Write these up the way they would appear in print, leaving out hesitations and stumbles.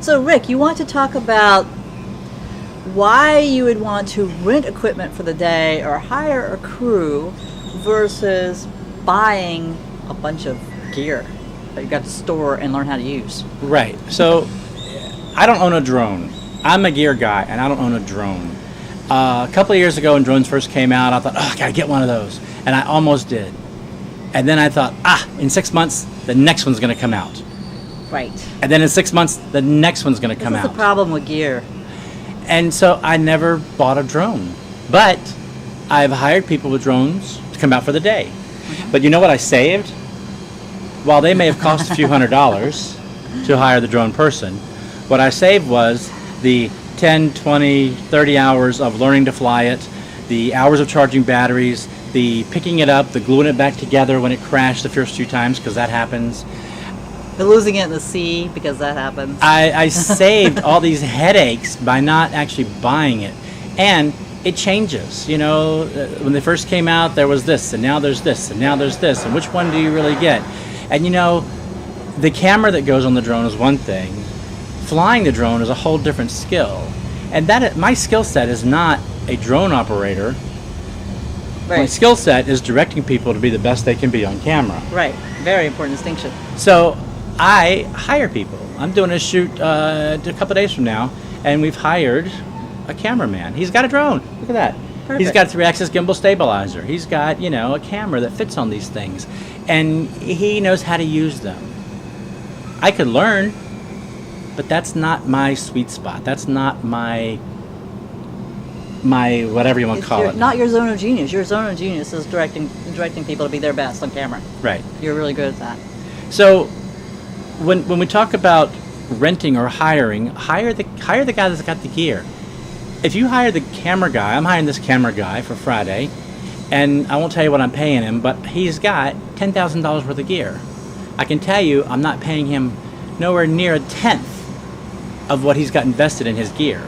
So, Rick, you want to talk about why you would want to rent equipment for the day or hire a crew versus buying a bunch of gear that you got to store and learn how to use. Right. So I don't own a drone. I'm a gear guy, and I don't own a drone. A couple of years ago when drones first came out, I thought, I got to get one of those. And I almost did. And then I thought, in 6 months, the next one's going to come out. Right. And then in 6 months, the next one's going to come out. This is the problem with gear. And so I never bought a drone. But I've hired people with drones to come out for the day. Mm-hmm. But you know what I saved? While they may have cost a few $100s to hire the drone person, what I saved was the 10, 20, 30 hours of learning to fly it, the hours of charging batteries, the picking it up, the gluing it back together when it crashed the first few times, because that happens. The losing it in the sea, because that happens. I saved all these headaches by not actually buying it. And it changes. You know, when they first came out, there was this, and now there's this, and now there's this, and which one do you really get? And you know, the camera that goes on the drone is one thing. Flying the drone is a whole different skill. And my skill set is not a drone operator. Right. My skill set is directing people to be the best they can be on camera. Right. Very important distinction. So I hire people. I'm doing a shoot a couple of days from now, and we've hired a cameraman. He's got a drone. Look at that. Perfect. He's got a 3-axis gimbal stabilizer. He's got, a camera that fits on these things. And he knows how to use them. I could learn, but that's not my sweet spot. That's not my whatever you want to call it. Not your zone of genius. Your zone of genius is directing people to be their best on camera. Right. You're really good at that. So when we talk about renting or hiring, hire the guy that's got the gear. If you hire the camera guy, I'm hiring this camera guy for Friday, and I won't tell you what I'm paying him, but he's got $10,000 worth of gear. I can tell you I'm not paying him nowhere near a tenth of what he's got invested in his gear.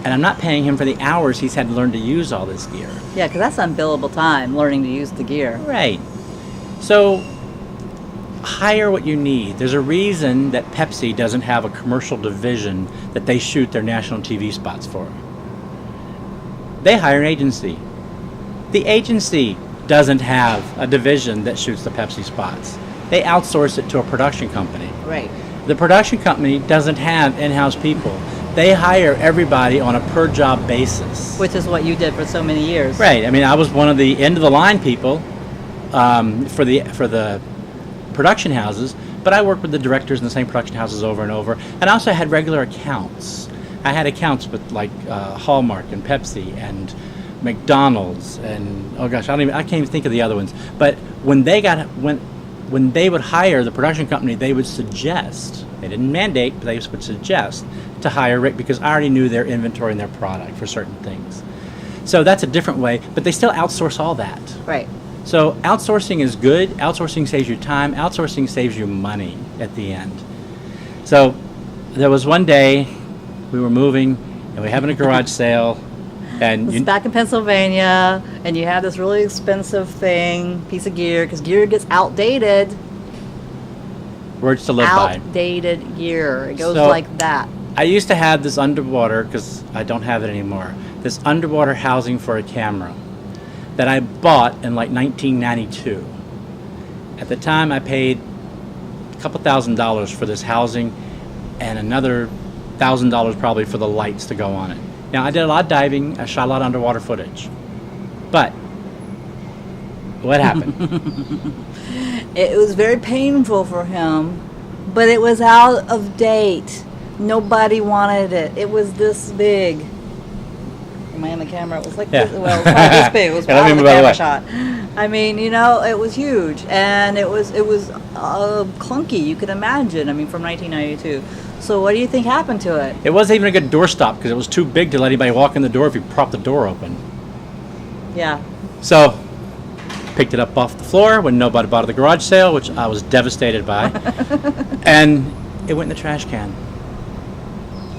And I'm not paying him for the hours he's had to learn to use all this gear. Yeah, because that's unbillable time, learning to use the gear. Right. So hire what you need. There's a reason that Pepsi doesn't have a commercial division that they shoot their national TV spots for. They hire an agency. The agency doesn't have a division that shoots the Pepsi spots. They outsource it to a production company. Right. The production company doesn't have in-house people. They hire everybody on a per-job basis. Which is what you did for so many years. Right. I mean, I was one of the end-of-the-line people for the production houses, but I worked with the directors in the same production houses over and over. And I also had regular accounts. I had accounts with like Hallmark and Pepsi and McDonald's and I can't even think of the other ones. But when they would hire the production company, they would suggest, they didn't mandate, but they would suggest to hire Rick because I already knew their inventory and their product for certain things. So that's a different way, but they still outsource all that. Right. So outsourcing is good. Outsourcing saves you time. Outsourcing saves you money at the end. So there was one day we were moving and we were having a garage sale. And it's back in Pennsylvania, and you have this really expensive piece of gear, because gear gets outdated. Words to live by. Outdated gear. It goes So, like that. I used to have this underwater, because I don't have it anymore, this underwater housing for a camera that I bought in like 1992. At the time, I paid a couple $1,000s for this housing and another $1,000 probably for the lights to go on it. Now, I did a lot of diving. I shot a lot of underwater footage. But what happened? It was very painful for him, but it was out of date. Nobody wanted it. It was this big. Am I in the camera? It was like this. Well, it was not this big. It was out of the camera shot. I mean, it was huge, and it was clunky. You could imagine. I mean, from 1992. So what do you think happened to it? It wasn't even a good doorstop because it was too big to let anybody walk in the door if you propped the door open. Yeah. So, picked it up off the floor when nobody bought it at the garage sale, which I was devastated by, and it went in the trash can.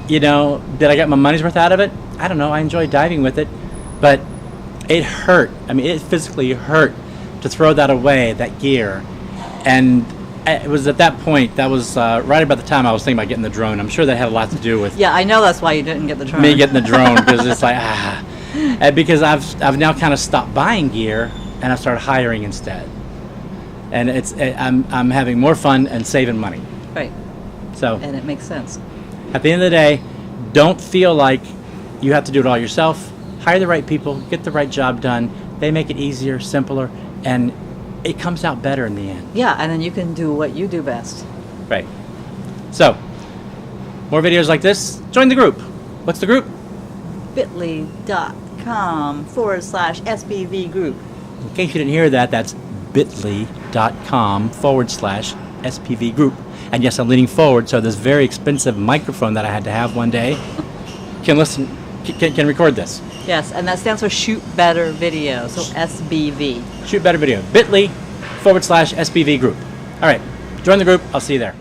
Did I get my money's worth out of it? I don't know. I enjoyed diving with it, but it hurt. I mean, it physically hurt to throw that away, that gear, and it was at that point, that was right about the time I was thinking about getting the drone. I'm sure that had a lot to do with Yeah, I know that's why you didn't get the drone. me getting the drone, because it's like, And because I've now kind of stopped buying gear, and I've started hiring instead. And I'm having more fun and saving money. Right, So and it makes sense. at the end of the day, don't feel like you have to do it all yourself. Hire the right people, get the right job done. They make it easier, simpler, and it comes out better in the end. Yeah, and then you can do what you do best. Right. So, more videos like this, join the group. What's the group? bit.com/SBV group. In case you didn't hear that, that's bit.ly.com/SPV group. And yes, I'm leaning forward, so this very expensive microphone that I had to have one day can record this. Yes, and that stands for Shoot Better Video, so SBV. Shoot better video. bit.ly/SPV group. All right, join the group. I'll see you there.